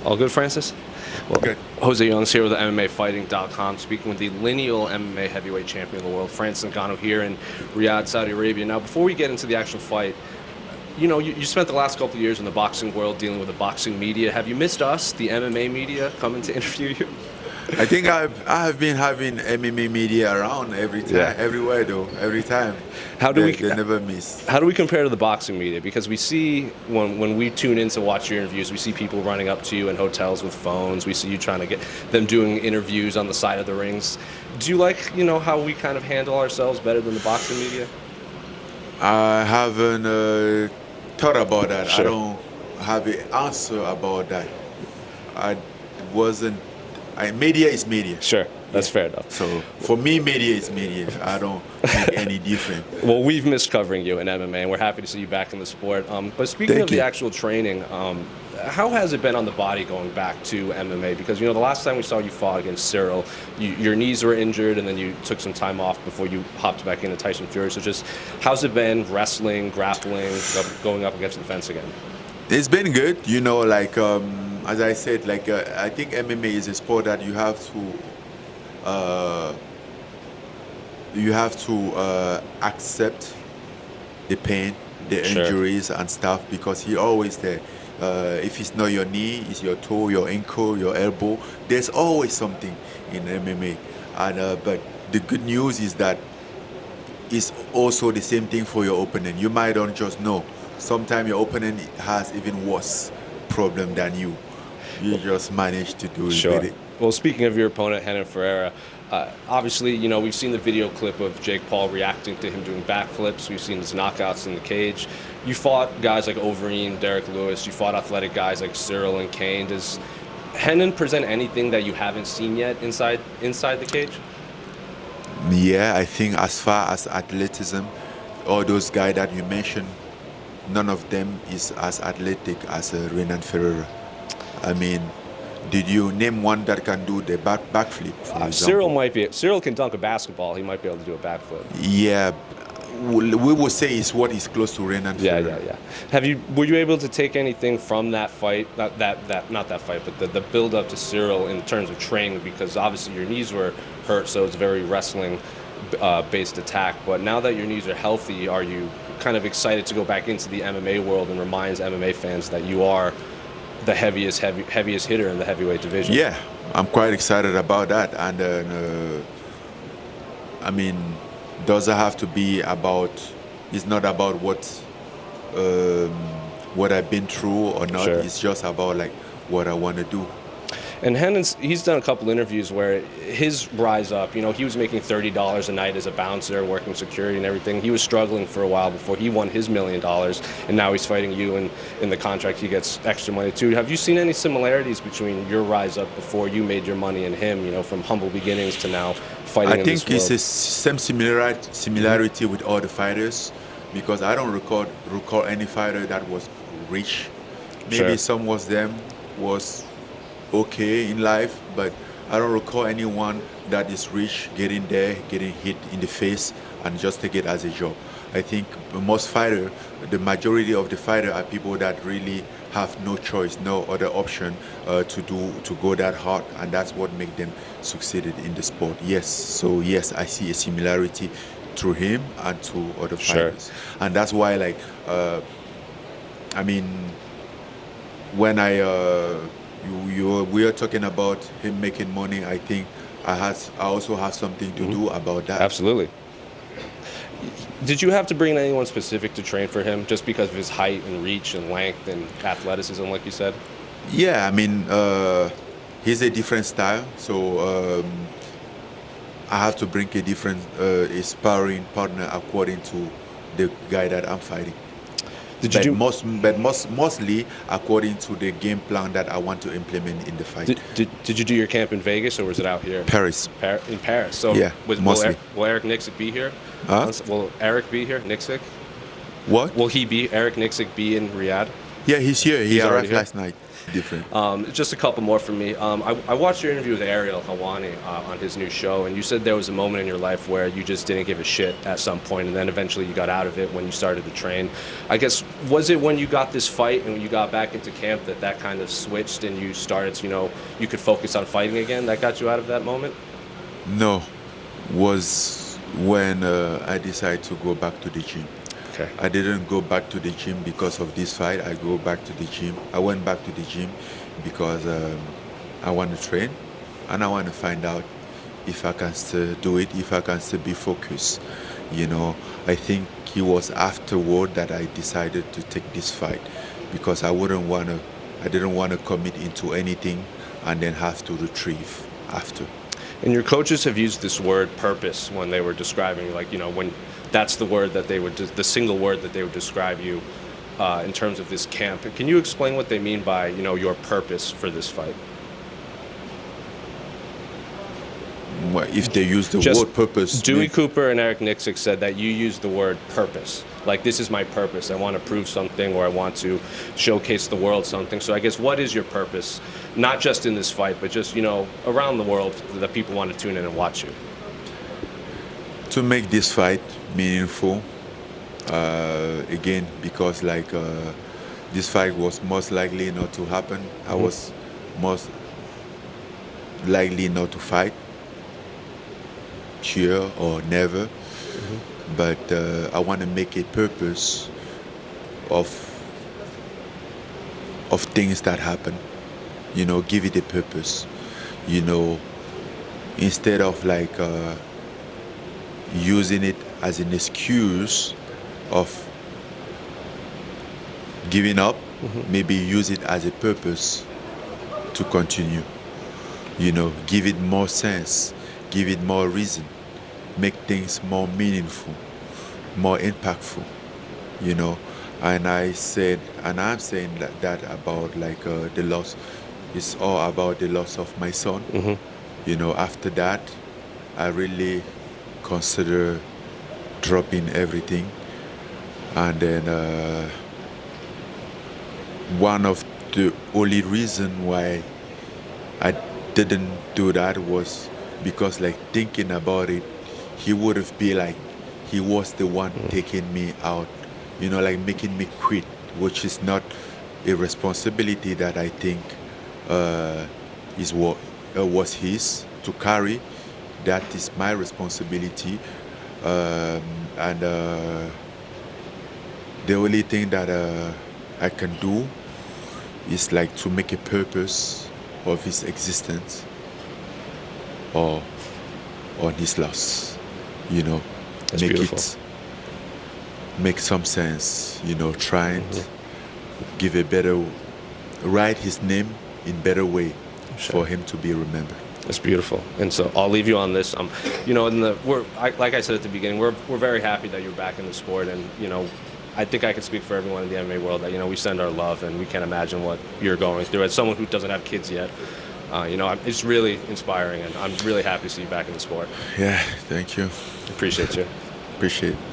All good, Francis? Well, Good. Jose Young's here with MMAfighting.com, speaking with the lineal MMA heavyweight champion of the world, Francis Ngannou, here in Riyadh, Saudi Arabia. Now, before we get into the actual fight, you spent the last couple of years in the boxing world dealing with the boxing media. Have you missed us, the MMA media, coming to interview you? I think I have been having MMA media around every time, Yeah. everywhere though, every time. How do They never miss. How do we compare to the boxing media? Because we see when we tune in to watch your interviews, we see people running up to you in hotels with phones. We see you trying to get them doing interviews on the side of the rings. Do you like, how we kind of handle ourselves better than the boxing media? I haven't thought about that. Sure. I don't have an answer about that. I wasn't. Media is media. Sure, that's fair enough. So for me, media is media. I don't make any difference. Well, we've missed covering you in MMA, and we're happy to see you back in the sport. But speaking Thank of the you. actual training, how has it been on the body going back to MMA? Because, the last time we saw you fought against Cyril, your knees were injured, and then you took some time off before you hopped back into Tyson Fury. So just how's it been wrestling, grappling, going up against the fence again? It's been good, as I said, I think MMA is a sport that you have to accept the pain, the Sure. injuries and stuff, because he always there. If it's not your knee, it's your toe, your ankle, your elbow. There's always something in MMA, and but the good news is that it's also the same thing for your opponent. You might not just know. Sometimes your opponent has even worse problem than you. You just manage to do it Sure. with it. Well, speaking of your opponent, Renan Ferreira, obviously, we've seen the video clip of Jake Paul reacting to him doing backflips. We've seen his knockouts in the cage. You fought guys like Overeem, Derek Lewis. You fought athletic guys like Cyril and Kane. Does Renan present anything that you haven't seen yet inside the cage? Yeah, I think as far as athleticism, all those guys that you mentioned, none of them is as athletic as Renan Ferreira. I mean, did you name one that can do the backflip, for example? Cyril can dunk a basketball. He might be able to do a backflip. Yeah, we will say it's what is close to Renan Ferreira. Yeah. Were you able to take anything from that fight? Not that fight, but the build up to Cyril in terms of training, because obviously your knees were hurt, so it's very wrestling based attack. But now that your knees are healthy, are you kind of excited to go back into the MMA world and reminds MMA fans that you are the heaviest hitter in the heavyweight division? Yeah, I'm quite excited about that, and I mean, doesn't have to be about. It's not about what I've been through or not. Sure. It's just about what I want to do. And he's done a couple interviews where his rise up, he was making $30 a night as a bouncer, working security and everything. He was struggling for a while before he won his $1 million, and now he's fighting you, and in the contract he gets extra money too. Have you seen any similarities between your rise up before you made your money and him, from humble beginnings to now fighting in this world? I think it's the same similarity with all the fighters, because I don't recall any fighter that was rich. Maybe Sure. some of them was okay in life, but I don't recall anyone that is rich getting hit in the face and just take it as a job. I think the majority of the fighter are people that really have no choice, no other option to go that hard, and that's what make them succeeded in the sport. So yes, I see a similarity through him and to other fighters, and that's why I mean, when we are talking about him making money, I think I also have something to do about that. Absolutely. Did you have to bring anyone specific to train for him just because of his height and reach and length and athleticism, like you said? Yeah, I mean, he's a different style, so I have to bring a different sparring partner according to the guy that I'm fighting. Mostly according to the game plan that I want to implement in the fight. Did you do your camp in Vegas, or was it out here? Paris. In Paris. So yeah, mostly. Will Eric Nixick be here? Huh? Will Eric be here? Nixick? What? Will Eric Nixick be in Riyadh? Yeah, he's here. He arrived last night. Different. Just a couple more from me. I watched your interview with Ariel Helwani on his new show, and you said there was a moment in your life where you just didn't give a shit at some point, and then eventually you got out of it when you started to train. I guess, was it when you got this fight and when you got back into camp that kind of switched and you started to, you could focus on fighting again, that got you out of that moment? No, was when I decided to go back to the gym. Okay. I didn't go back to the gym because of this fight. I went back to the gym because I want to train and I want to find out if I can still do it, if I can still be focused. I think it was afterward that I decided to take this fight because I didn't want to commit into anything and then have to retrieve after. And your coaches have used this word purpose when they were describing, when that's the word that the single word that they would describe you in terms of this camp. Can you explain what they mean by, your purpose for this fight? Well, if they use the word purpose. Dewey Cooper and Eric Nixick said that you use the word purpose. Like, this is my purpose. I want to prove something, or I want to showcase the world something. So I guess, what is your purpose? Not just in this fight, but just, around the world that people want to tune in and watch you. To make this fight meaningful, again, because this fight was most likely not to happen. I was most likely not to fight, sure or never. But I want to make a purpose of things that happen. Give it a purpose. Instead of using it as an excuse of giving up, maybe use it as a purpose to continue. Give it more sense, give it more reason, make things more meaningful, more impactful. And I'm saying that about the loss. It's all about the loss of my son. After that, I really consider dropping everything, and then one of the only reason why I didn't do that was because thinking about it, he would have been he was the one taking me out, making me quit, which is not a responsibility that I think was his to carry. That is my responsibility, and the only thing that I can do is to make a purpose of his existence or on his loss. That's beautiful. Make some sense. Trying to give write his name in better way for him to be remembered. That's beautiful. And so I'll leave you on this. Like I said at the beginning, we're very happy that you're back in the sport, and I think I can speak for everyone in the MMA world that we send our love, and we can't imagine what you're going through. As someone who doesn't have kids yet, it's really inspiring, and I'm really happy to see you back in the sport. Yeah, thank you. Appreciate you. Appreciate it.